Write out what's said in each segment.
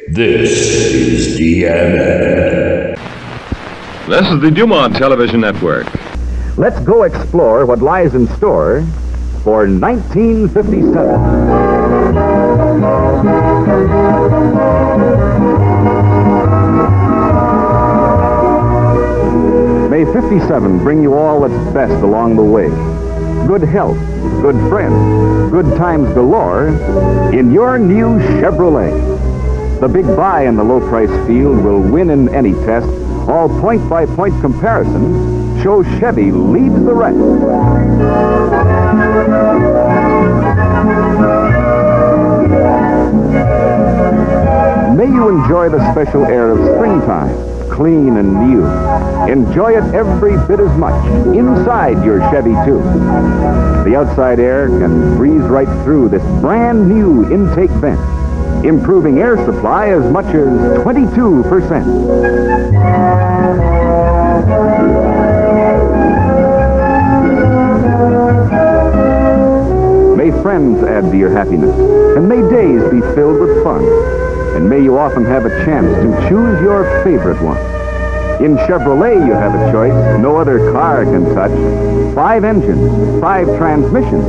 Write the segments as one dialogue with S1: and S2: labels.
S1: This is DMN.
S2: This is the Dumont Television Network.
S3: Let's go explore what lies in store for 1957. May 57 bring you all that's best along the way. Good health, good friends, good times galore in your new Chevrolet. The big buy in the low-price field will win in any test. All point-by-point comparisons show Chevy leads the rest. May you enjoy the special air of springtime, clean and new. Enjoy it every bit as much inside your Chevy, too. The outside air can breeze right through this brand new intake vent, improving air supply as much as 22%. May friends add to your happiness, and may days be filled with fun, and may you often have a chance to choose your favorite one. In Chevrolet, you have a choice no other car can touch. 5 engines, 5 transmissions.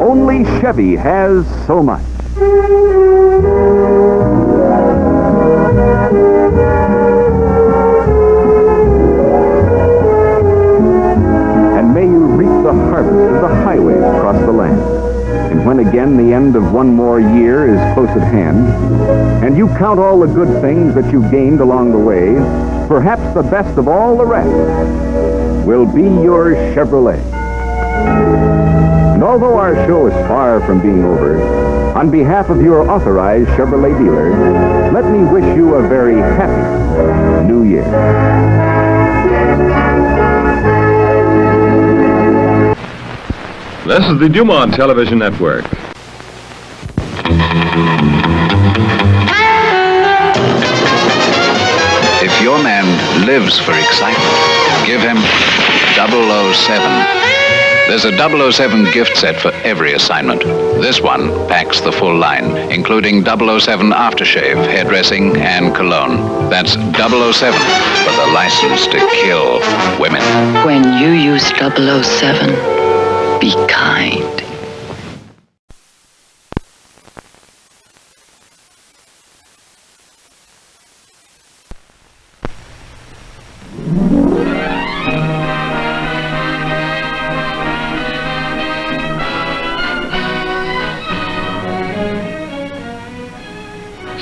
S3: Only Chevy has so much. And may you reap the harvest of the highways across the land. And when again the end of one more year is close at hand, and you count all the good things that you gained along the way, perhaps the best of all the rest will be your Chevrolet. And although our show is far from being over, on behalf of your authorized Chevrolet dealer, let me wish you a very happy New Year.
S2: This is the Dumont Television Network.
S4: If your man lives for excitement, give him 007. There's a 007 gift set for every assignment. This one packs the full line, including 007 aftershave, hairdressing, and cologne. That's 007 for the license to kill women.
S5: When you use 007, be kind.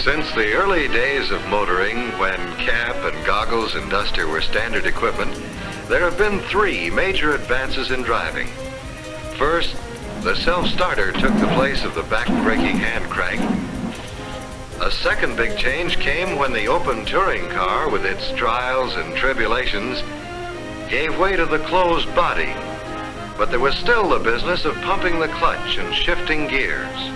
S6: Since the early days of motoring, when cap and goggles and duster were standard equipment, there have been 3 major advances in driving. First, the self-starter took the place of the back-braking hand crank. A second big change came when the open touring car, with its trials and tribulations, gave way to the closed body. But there was still the business of pumping the clutch and shifting gears.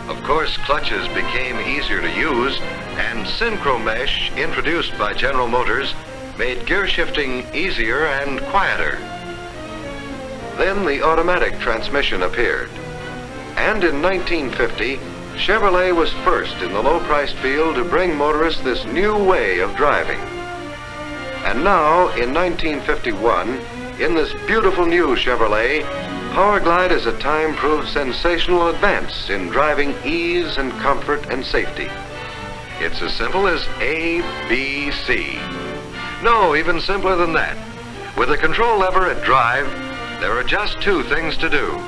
S6: Of course, clutches became easier to use, and Synchro Mesh, introduced by General Motors, made gear shifting easier and quieter. Then the automatic transmission appeared. And in 1950, Chevrolet was first in the low-priced field to bring motorists this new way of driving. And now, in 1951, in this beautiful new Chevrolet, Powerglide is a time-proved sensational advance in driving ease and comfort and safety. It's as simple as A, B, C. No, even simpler than that. With the control lever at drive, there are just 2 things to do.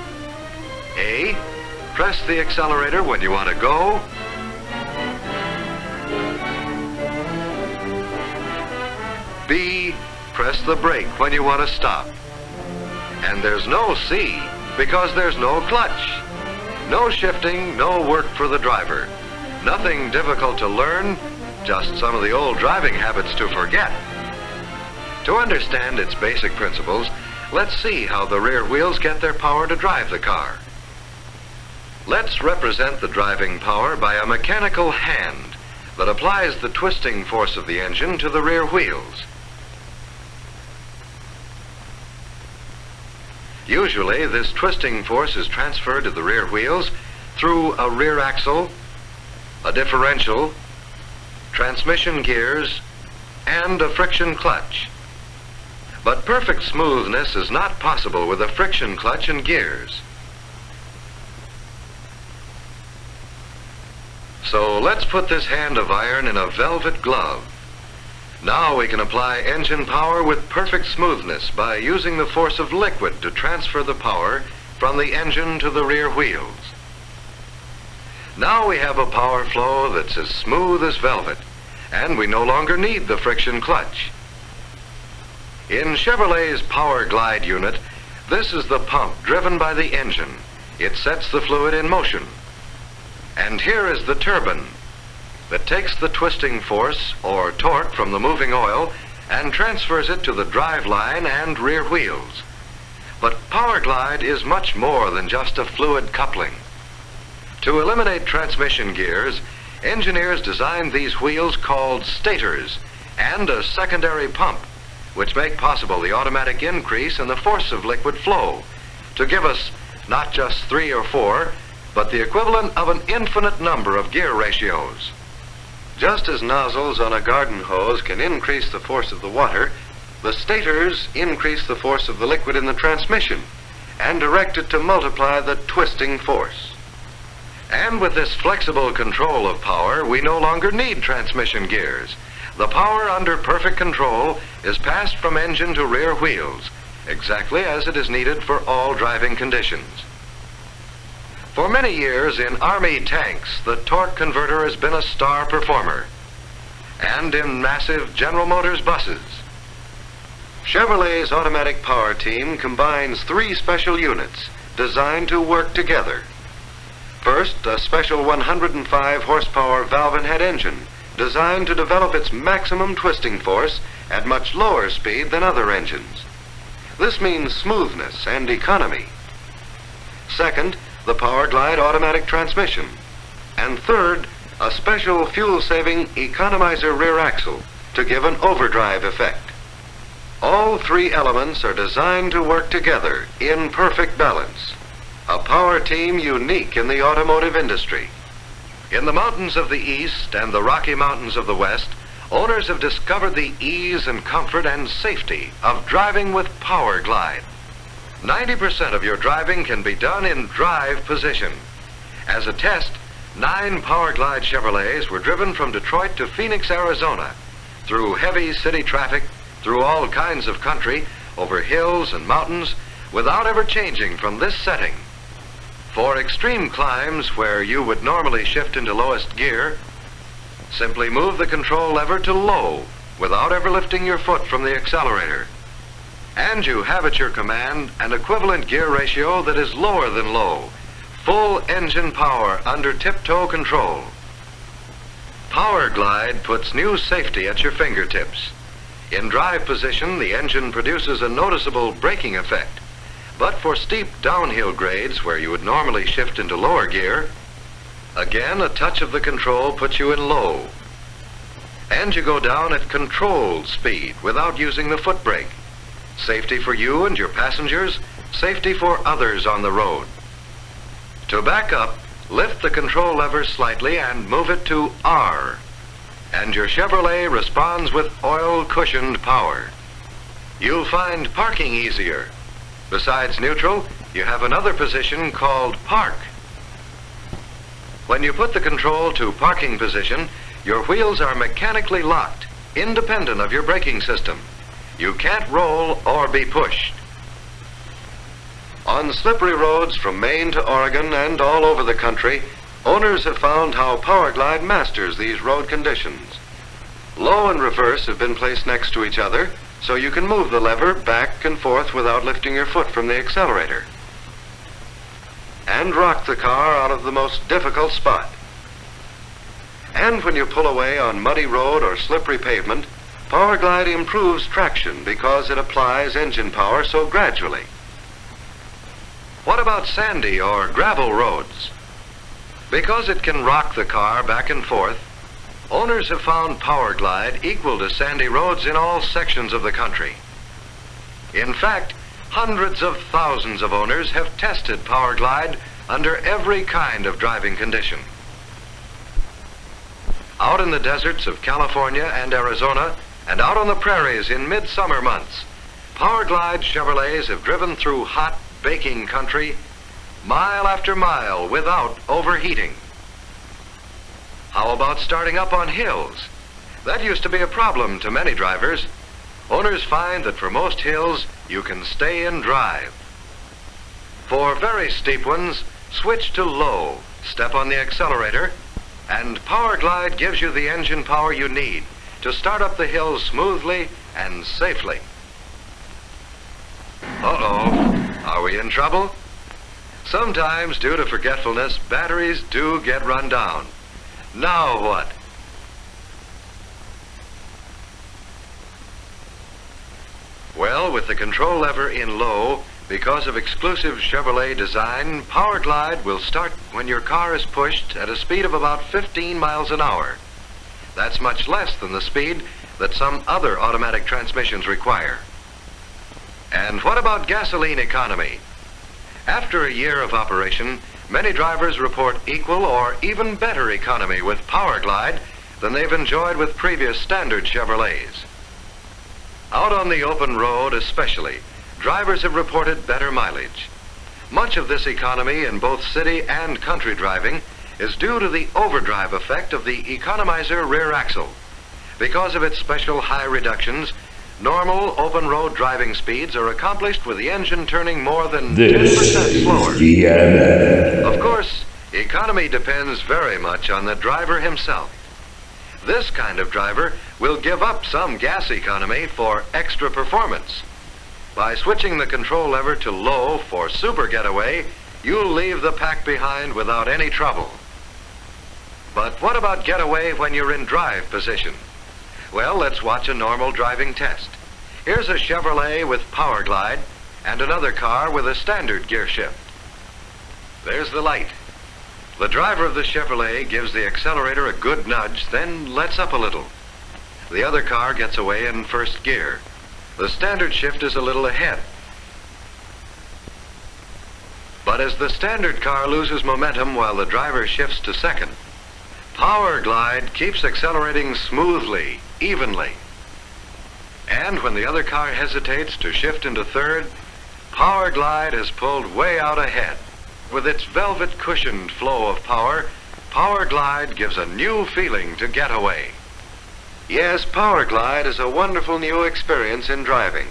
S6: A, press the accelerator when you want to go. B, press the brake when you want to stop. And there's no C, because there's no clutch. No shifting, no work for the driver. Nothing difficult to learn, just some of the old driving habits to forget. To understand its basic principles, let's see how the rear wheels get their power to drive the car. Let's represent the driving power by a mechanical hand that applies the twisting force of the engine to the rear wheels. Usually, this twisting force is transferred to the rear wheels through a rear axle, a differential, transmission gears, and a friction clutch. But perfect smoothness is not possible with a friction clutch and gears. So let's put this hand of iron in a velvet glove. Now we can apply engine power with perfect smoothness by using the force of liquid to transfer the power from the engine to the rear wheels. Now we have a power flow that's as smooth as velvet, and we no longer need the friction clutch. In Chevrolet's Powerglide unit, this is the pump driven by the engine. It sets the fluid in motion. And here is the turbine that takes the twisting force or torque from the moving oil and transfers it to the drive line and rear wheels. But Powerglide is much more than just a fluid coupling. To eliminate transmission gears, engineers designed these wheels called stators and a secondary pump, which make possible the automatic increase in the force of liquid flow to give us not just 3 or 4, but the equivalent of an infinite number of gear ratios. Just as nozzles on a garden hose can increase the force of the water, the stators increase the force of the liquid in the transmission and direct it to multiply the twisting force. And with this flexible control of power, we no longer need transmission gears. The power under perfect control is passed from engine to rear wheels, exactly as it is needed for all driving conditions. For many years in Army tanks, the torque converter has been a star performer, and in massive General Motors buses. Chevrolet's automatic power team combines 3 special units designed to work together. First, a special 105 horsepower valve and head engine designed to develop its maximum twisting force at much lower speed than other engines. This means smoothness and economy. Second, the Powerglide automatic transmission. And third, a special fuel-saving economizer rear axle to give an overdrive effect. All 3 elements are designed to work together in perfect balance. A power team unique in the automotive industry. In the mountains of the East and the Rocky Mountains of the West, owners have discovered the ease and comfort and safety of driving with Powerglide. 90% of your driving can be done in drive position. As a test, 9 Powerglide Chevrolets were driven from Detroit to Phoenix, Arizona, through heavy city traffic, through all kinds of country, over hills and mountains, without ever changing from this setting. For extreme climbs where you would normally shift into lowest gear, simply move the control lever to low without ever lifting your foot from the accelerator. And you have at your command an equivalent gear ratio that is lower than low, full engine power under tiptoe control. Powerglide puts new safety at your fingertips. In drive position, the engine produces a noticeable braking effect. But for steep downhill grades where you would normally shift into lower gear, again a touch of the control puts you in low. And you go down at controlled speed without using the foot brake. Safety for you and your passengers, safety for others on the road. To back up, lift the control lever slightly and move it to R. And your Chevrolet responds with oil-cushioned power. You'll find parking easier. Besides neutral, you have another position called park. When you put the control to parking position, your wheels are mechanically locked, independent of your braking system. You can't roll or be pushed. On slippery roads from Maine to Oregon and all over the country, owners have found how Powerglide masters these road conditions. Low and reverse have been placed next to each other, so you can move the lever back and forth without lifting your foot from the accelerator. And rock the car out of the most difficult spot. And when you pull away on muddy road or slippery pavement, Powerglide improves traction because it applies engine power so gradually. What about sandy or gravel roads? Because it can rock the car back and forth, owners have found Powerglide equal to sandy roads in all sections of the country. In fact, hundreds of thousands of owners have tested Powerglide under every kind of driving condition. out in the deserts of California and Arizona, and out on the prairies in midsummer months, Powerglide Chevrolets have driven through hot, baking country, mile after mile without overheating. How about starting up on hills? That used to be a problem to many drivers. Owners find that for most hills, you can stay and drive. For very steep ones, switch to low, step on the accelerator, and Powerglide gives you the engine power you need to start up the hills smoothly and safely. Uh-oh, are we in trouble? Sometimes, due to forgetfulness, batteries do get run down. Now what? Well, with the control lever in low, because of exclusive Chevrolet design, Powerglide will start when your car is pushed at a speed of about 15 miles an hour. That's much less than the speed that some other automatic transmissions require. And what about gasoline economy? After a year of operation, many drivers report equal or even better economy with Powerglide than they've enjoyed with previous standard Chevrolets. Out on the open road especially, drivers have reported better mileage. Much of this economy in both city and country driving is due to the overdrive effect of the economizer rear axle. Because of its special high reductions, normal open road driving speeds are accomplished with the engine turning more than 10% slower.
S1: DMN.
S6: Of course, economy depends very much on the driver himself. This kind of driver will give up some gas economy for extra performance. By switching the control lever to low for super getaway, you'll leave the pack behind without any trouble. But what about getaway when you're in drive position? Well, let's watch a normal driving test. Here's a Chevrolet with Powerglide and another car with a standard gear shift. There's the light. The driver of the Chevrolet gives the accelerator a good nudge, then lets up a little. The other car gets away in first gear. The standard shift is a little ahead. But as the standard car loses momentum while the driver shifts to second, Powerglide keeps accelerating smoothly, evenly. And when the other car hesitates to shift into third, Powerglide is pulled way out ahead. With its velvet cushioned flow of power, Powerglide gives a new feeling to getaway. Yes, Powerglide is a wonderful new experience in driving.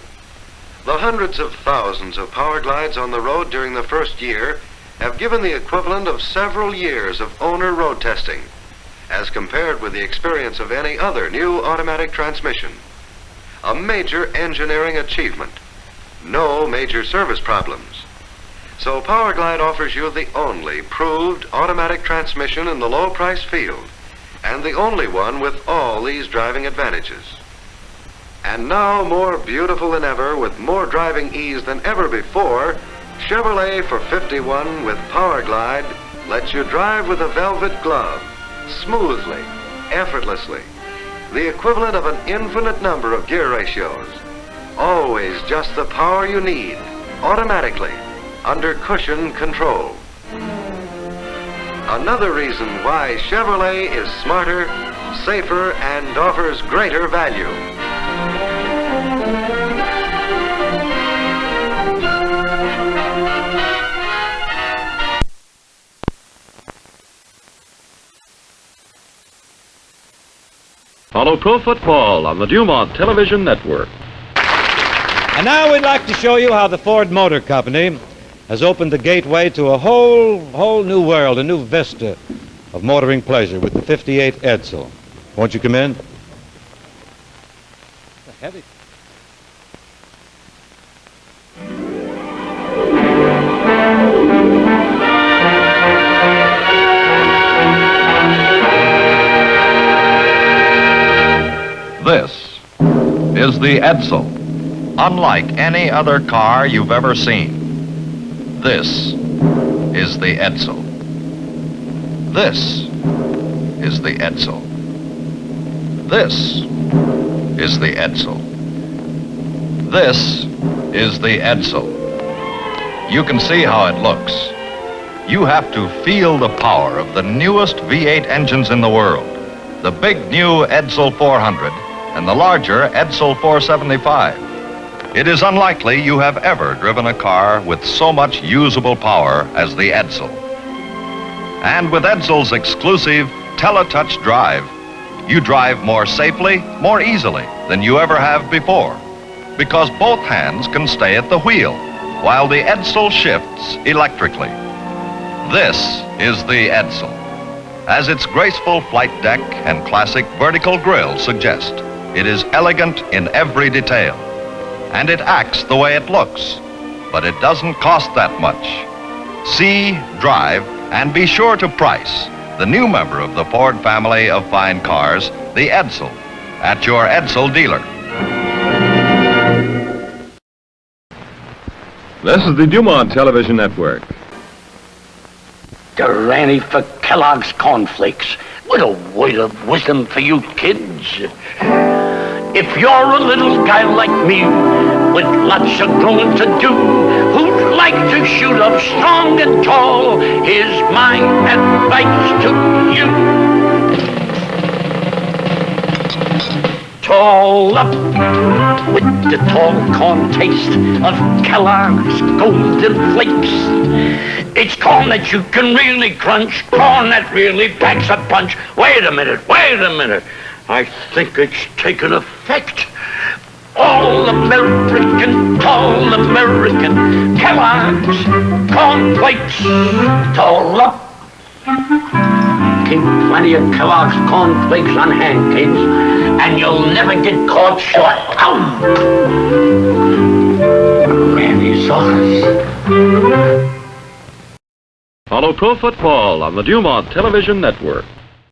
S6: The hundreds of thousands of Powerglides on the road during the first year have given the equivalent of several years of owner road testing, as compared with the experience of any other new automatic transmission. A major engineering achievement. No major service problems. So Powerglide offers you the only proved automatic transmission in the low price field, and the only one with all these driving advantages. And now, more beautiful than ever, with more driving ease than ever before, Chevrolet for 51 with Powerglide lets you drive with a velvet glove, smoothly, effortlessly, the equivalent of an infinite number of gear ratios. Always just the power you need, automatically, under cushion control. Another reason why Chevrolet is smarter, safer, and offers greater value.
S2: Follow pro football on the Dumont Television Network.
S7: And now we'd like to show you how the Ford Motor Company has opened the gateway to a whole new world, a new vista of motoring pleasure with the 58 Edsel. Won't you come in? Heavy.
S8: This is the Edsel, unlike any other car you've ever seen. This is the Edsel. This is the Edsel. This is the Edsel. This is the Edsel. You can see how it looks. You have to feel the power of the newest V8 engines in the world. the big new Edsel 400 and the larger Edsel 475. It is unlikely you have ever driven a car with so much usable power as the Edsel. And with Edsel's exclusive TeleTouch drive, you drive more safely, more easily than you ever have before, because both hands can stay at the wheel while the Edsel shifts electrically. This is the Edsel, as its graceful flight deck and classic vertical grille suggest. It is elegant in every detail, and it acts the way it looks, but it doesn't cost that much. See, drive, and be sure to price the new member of the Ford family of fine cars, the Edsel, at your Edsel dealer.
S2: This is the Dumont Television Network.
S9: Granny for Kellogg's cornflakes. What a word of wisdom for you kids. If you're a little guy like me, with lots of growing to do, who'd like to shoot up strong and tall, here's my advice to you. Tall up with the tall corn taste of Kellogg's Golden Flakes. It's corn that you can really crunch, corn that really packs a punch. Wait a minute. I think it's taken effect. All American, tall American, Kellogg's Corn Flakes, tall up. Keep plenty of Kellogg's Corn Flakes on hand, kids, and you'll never get caught short. Ow! Granny sauce.
S2: Follow Pro Football on the Dumont Television Network.